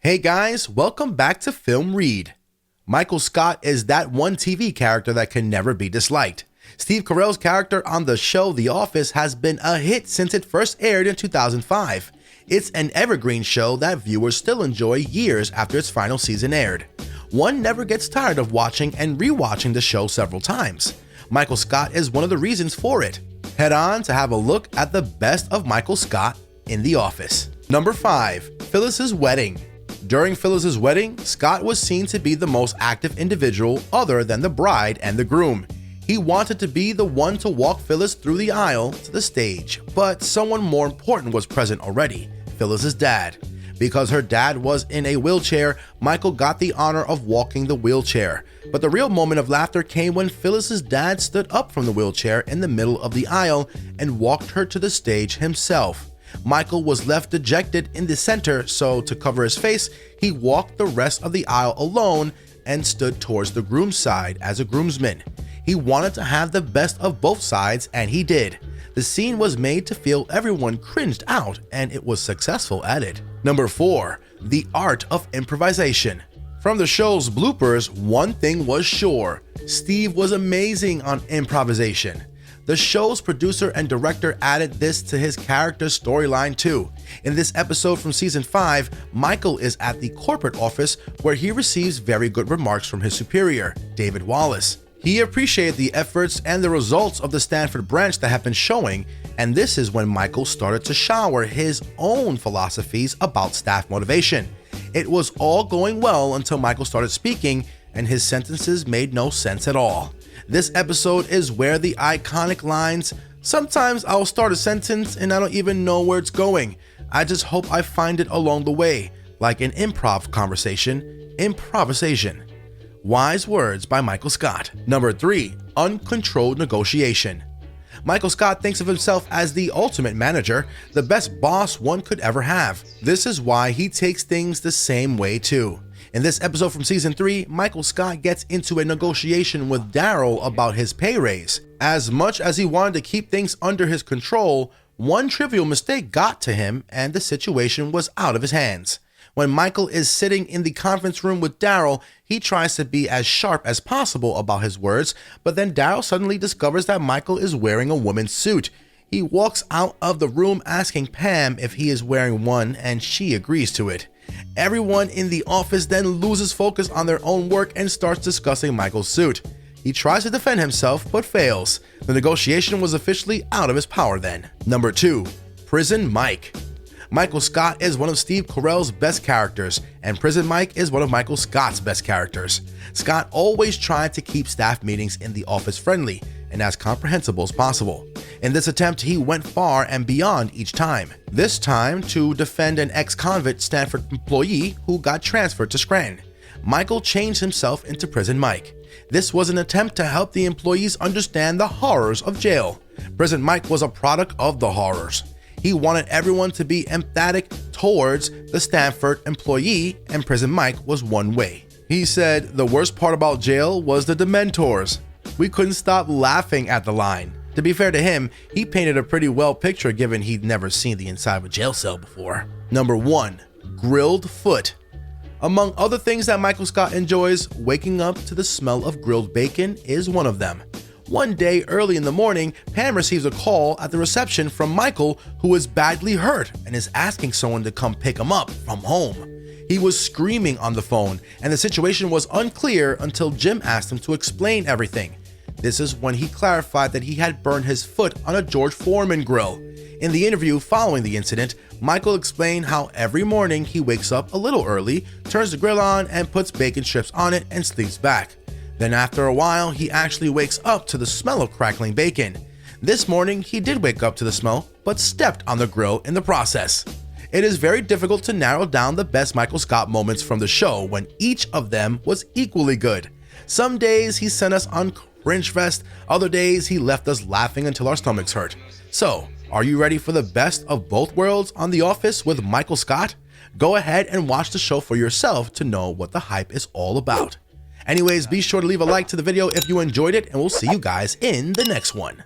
Hey guys, welcome back to Film Read. Michael Scott is that one TV character that can never be disliked. Steve Carell's character on the show The Office has been a hit since it first aired in 2005. It's an evergreen show that viewers still enjoy years after its final season aired. One never gets tired of watching and rewatching the show several times. Michael Scott is one of the reasons for it. Head on to have a look at the best of Michael Scott in The Office. Number 5. Phyllis's Wedding. During Phyllis's wedding, Scott was seen to be the most active individual other than the bride and the groom. He wanted to be the one to walk Phyllis through the aisle to the stage, but someone more important was present already, Phyllis's dad. Because her dad was in a wheelchair, Michael got the honor of walking the wheelchair. But the real moment of laughter came when Phyllis's dad stood up from the wheelchair in the middle of the aisle and walked her to the stage himself. Michael was left dejected in the center, so to cover his face, he walked the rest of the aisle alone and stood towards the groom's side as a groomsman. He wanted to have the best of both sides, and he did. The scene was made to feel everyone cringed out, and it was successful at it. Number 4. The Art of Improvisation. From the show's bloopers, one thing was sure: Steve was amazing on improvisation. The show's producer and director added this to his character's storyline too. In this episode from season 5, Michael is at the corporate office where he receives very good remarks from his superior, David Wallace. He appreciated the efforts and the results of the Stanford branch that have been showing, and this is when Michael started to shower his own philosophies about staff motivation. It was all going well until Michael started speaking, and his sentences made no sense at all. This episode is where the iconic lines, "Sometimes I'll start a sentence and I don't even know where it's going. I just hope I find it along the way," like an improv conversation, improvisation. Wise words by Michael Scott. Number 3. Uncontrolled negotiation. Michael Scott thinks of himself as the ultimate manager, the best boss one could ever have. This is why he takes things the same way too. In this episode from season 3, Michael Scott gets into a negotiation with Daryl about his pay raise. As much as he wanted to keep things under his control, one trivial mistake got to him and the situation was out of his hands. When Michael is sitting in the conference room with Daryl, he tries to be as sharp as possible about his words, but then Daryl suddenly discovers that Michael is wearing a woman's suit. He walks out of the room asking Pam if he is wearing one, and she agrees to it. Everyone in the office then loses focus on their own work and starts discussing Michael's suit. He tries to defend himself but fails. The negotiation was officially out of his power then. Number 2. Prison Mike. Michael Scott is one of Steve Carell's best characters, and Prison Mike is one of Michael Scott's best characters. Scott always tried to keep staff meetings in the office friendly and as comprehensible as possible. In this attempt, he went far and beyond each time. This time to defend an ex-convict Stanford employee who got transferred to Scranton. Michael changed himself into Prison Mike. This was an attempt to help the employees understand the horrors of jail. Prison Mike was a product of the horrors. He wanted everyone to be empathetic towards the Stanford employee, and Prison Mike was one way. He said the worst part about jail was the Dementors. We couldn't stop laughing at the line. To be fair to him, he painted a pretty well picture given he'd never seen the inside of a jail cell before. Number 1. Grilled foot. Among other things that Michael Scott enjoys, waking up to the smell of grilled bacon is one of them. One day early in the morning, Pam receives a call at the reception from Michael, who is badly hurt and is asking someone to come pick him up from home. He was screaming on the phone, and the situation was unclear until Jim asked him to explain everything. This is when he clarified that he had burned his foot on a George Foreman grill. In the interview following the incident, Michael explained how every morning he wakes up a little early, turns the grill on and puts bacon strips on it and sleeps back. Then after a while, he actually wakes up to the smell of crackling bacon. This morning, he did wake up to the smell, but stepped on the grill in the process. It is very difficult to narrow down the best Michael Scott moments from the show when each of them was equally good. Some days he sent us on cringe fest, other days he left us laughing until our stomachs hurt. So, are you ready for the best of both worlds on The Office with Michael Scott? Go ahead and watch the show for yourself to know what the hype is all about. Anyways, be sure to leave a like to the video if you enjoyed it, and we'll see you guys in the next one.